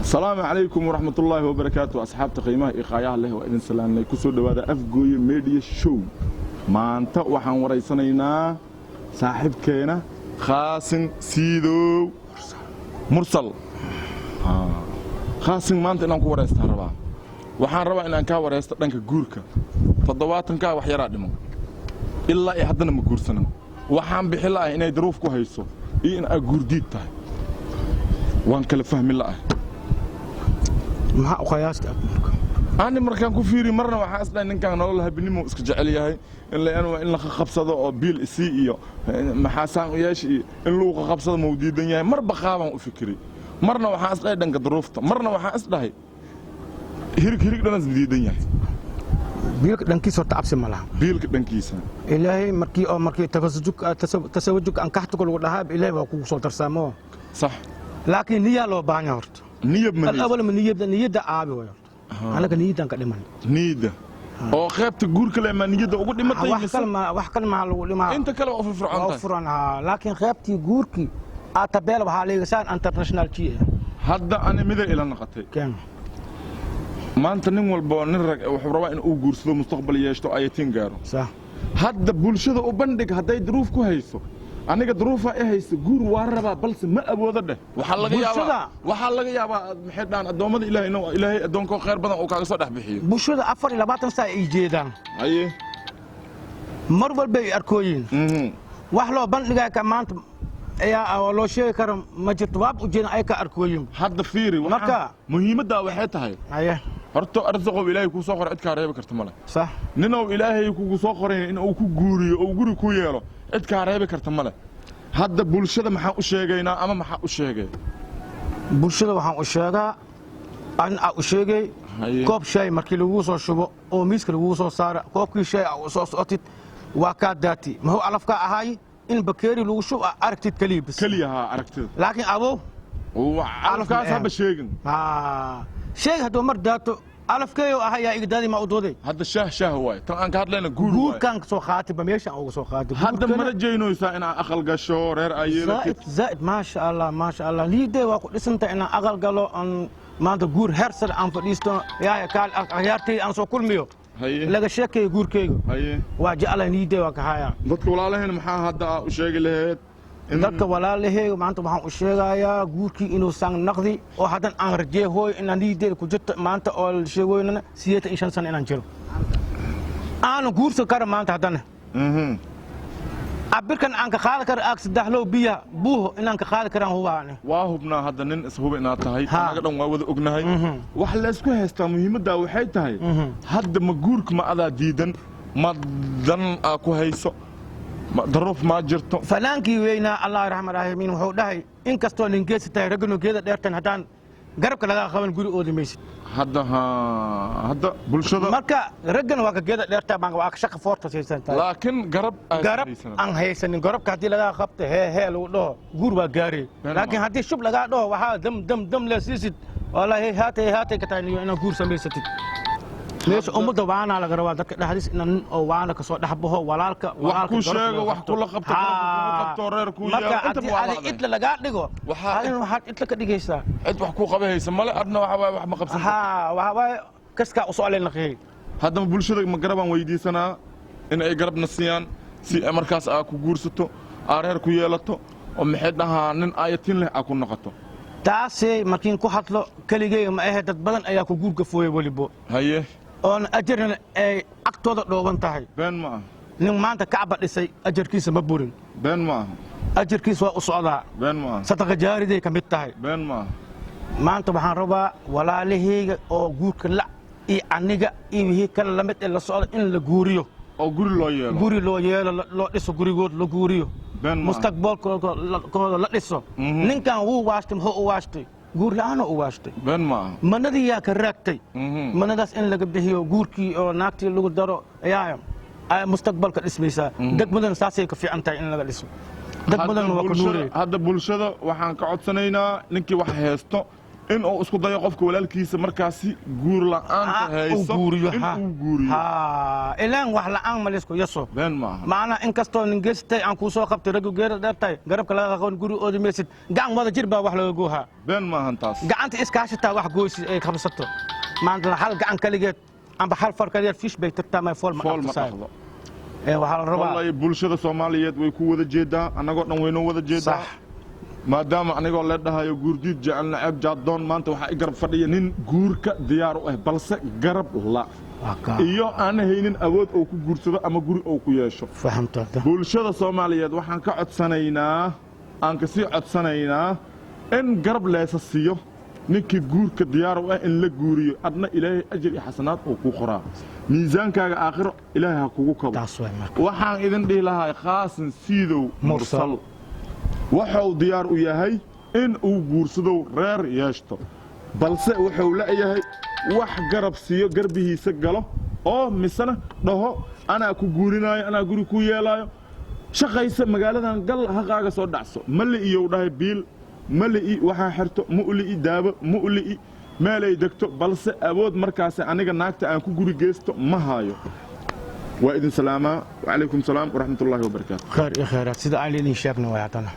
السلام عليكم ورحمة الله وبركاته أصحاب تقييمه إقايا له وإذن سلام كسر دوادا أفجوي ميديا شو ما أنت وحن ورئيسنا صاحب كينا خاسن سيدو مرسل خاسن ما أنت نامك ورئيسنا ربا وحن ربا إن أنك ورئيسنا لأنك جورك تضواتنك وحيرات دمو إلا إحدنا مجورسنا وحن بحلا إن يدروف كويسو إن أجورديت تاي وان كلا فهم الله ما قياست أنا مركان كفيري مرة وحاسس إن كان نقولها بنيمو إسكج عليها إلا أنا إن خبصة أو بيل سي محاسن وياش إن لو خبصة موجودين يعني مرة بخاف وفكري مرة وحاسس إن كان ظروفته مرة وحاسس له هيرك ده جديدين يعني بيلك دنكي صوت عبس ملا بيلك دنكيسا إلهي مركي تزوجك أن كحتك الوضعاب إلهي وكو صوت ترسامو صح لكن نية لو بانيورت نية من الأول من نية ده عابي ويا أنا كنية دانك دمان نية أو خيبت تقول كلام نية ده وقول ما تيجي وحكل ما لما أنت كلام في فرعون فرعون لكن خيبت يقول كي أتبال بحالي إنسان انترناشنال شيء هذا أنا مدى إلى النقطة كم ما أنت نمول بنرجع وحروا إن أوجرس له مستقبل يشتو آيتين جارو صح هذا بولشة وبندق هذا يدروف كويسو أنا قدروفها إيه هيس جور واربا بلس ما أبو ذا وحلقة يا محدان الدوام إلهي إنه إلهي الدوام خير بدن أو كعصا بحيه بوشة أفر إلى بعض الناس يجيدان أيه مربل بي أركوين وحلو بندق كمان يا أولو شيء كرم مجد واب وجينا أيك أركوين هذا فيري مكة مهمة دا وحيتها أيه horto arsago ilaahay ku soo qor cid ka reeb karto mala sax ninoo ilaahay ku soo qoray in uu ku guuriyo oo guri ku yeelo cid ka reeb karto mala hadda bulshada maxaa u sheegaynaa ama maxaa u sheegay bulshada waxaan u sheegaa aan u sheegay koob shay markii lagu soo shubo oo miiska lagu soo saaro koobkii shay oo soo socotid waa ka daati ma uu alafka ahay in bakeeri lagu shubo aragtid kaliya aragtid laakiin abo alafkaas haba sheegin شيء هذا مر داتو ألف كيو أهيا إقدادي ما أدودي هذا شاه واي ترى أنك هاد لنا جور كان سو خاتم بميش أو سو خاتم هذا مرة جينو يسا إنا أخل قشو رير أيلا زائد ما شاء الله ما شاء الله ليه ده وقت لسنت إنا أخل قالو أن ما أنت جور هرسل أن فليستو يا كال أغيرتي أن سو كل ميو هاي لقى شيء كي جور كيو هاي واجي على نيده وكهايا ضد ولا لهن محا هذا وشيء لهت dadka walaalahay maanta waxaan u sheegayaa guurkii inuu san naqdi oo hadan aan rajeeyo inaan diiday ku jirto maanta oo la sheegoynana 85 sano inaan jiro aan guurso kar maanta hadan abirkan aan ka qaad kar aag saddex loo biya buuho inaan ka qaad karaan hubaane waa hubnaa hadda nin ishuba inaad tahay anaga dhan waa wada ognahay wax la isku haystaa muhiimadda waxay tahay hadda ma guurka ma adaa diidan ma dan ku hayso ظروف ما جرتو فلانكي وينا الله يرحمه الراحمين وحو دحي ان كاستو نينكيس تاي رغنو geeda dheertan hadaan garabka laga qaban guri oo dimaysid hadda bulshada marka ragan waa ka geeda dheerta baan waa ka shaqo foorta saysan tahay laakiin garab aan haysanin garabka hadii laga qabto hee lagu dhaho guur waa gaari laakiin hadii shub laga dhaho waxa dam la siisid wallahi haatay ka tahay inaan guur samaysatid ليش أمضى وانا على جروال ذاك الحديث إن وانا كسر دحبه والالك وحكو شيء وحكو لقبت قبطورير كويا أنت على إتلا لقاعد نجوا هذا واحد إتلا كديجيسا أنت وحكو قبيه يسمى أدنى واحد ما قبص وهاي كسكا وسؤال النخيل هذا بولشة مقربا ويدي سنة إن أي قرب نسيان سي مركز أكو جورستو أرير كويالتو ومحدها نن آيتين له أكو نقطه تاسي ماكين كو حطلو كليجي ما إيه دad badan ayaa ku guur gafooy walibo haye on ajarna ay aqtooda dhooban tahay been ma nin maanta kacba dhisay ajarkiisa ma burin been ma ajarkiisa waa u socdaa been ma sadaqa jaariday kamid tahay been ma maanta waxaan rabaa walaalahayga oo guurka la iyo aniga iyo wixii kala lamid la socdo in la guuriyo oo guri loo yeelo loo dhiso gurigood la guuriyo mustaqbalkooda la dhiso ninkan wuu waashtay muxuu u waashtay guur la'aan u waashtay been ma manadii yaa ka raagtay manadaas in laga bixiyo guurkii oo naagtii lagu daro ayaa mustaqbalka dhismaysaa degmadan saasay ka fiican tahay in laga dhiso degmadan waa ka nuurey hadda bulshada waxaan ka codsanaynaa ninkii wax haysto in uu isku dayo qofka walaalkiisa markaasi guur la'aanta hayso in uu guuriyo ilaan wax la'aan ma lisku yaso been maaha macna in kastoo nin geystay aan ku soo qabtay rag geer dheertay garabka laga aqoon guri oodi meesid gacan wada jir baa wax laga goohaa been maahan taas gacanta iskaashataa wax gooysi ay qabsato maanta hal gacan kaligeed amba hal far kaligeed fish bay tagtaa ma fool ma dhaqdo waxaa la rabaa wallahi bulshada Soomaaliyeed way ku wada jeedaa anagoo dhan wayno wada jeedaa maadaama anigoo la dhahayo guurdiid jecelna ceeb jaadoon maanta waxaa i garab fadhiya nin guurka diyaar u ah balse garab la iyo aan haynin awood oo ku guursado ama guri oo ku yeesho fahamtaa bulshada Soomaaliyeed waxaan ka codsanaynaa aan ka sii codsanaynaa in garab leesa siiyo ninkii guurka diyaar u ah in la guuriyo adna ilaahay ajir iyo xasanaad oo ku qoraa miisaankaaga aakhiro ilaahay ha kugu kabo waxaan idin dhihi lahaa khaasan siidow mursal wuxuu diyaar u yahay in uu guursado reer yeeshto balse wuxuu leeyahay wax garab siiyo garbihiisa galo oo misana dhaho anaa ku guurinayo anaa guri ku yeelayo shaqaysa magaaladan gal haqaaga soo dhacso mali iyo dhahay biil mali waxa xirto mu'li daabo mu'li meelay degto balse awood markaas aniga naagta aan ku guri geesto ma haayo wa idin salaama wa alaykum salaam wa rahmatullahi wa barakatuh khair iyo khairat sida aan leeyahay sheekna waa hadana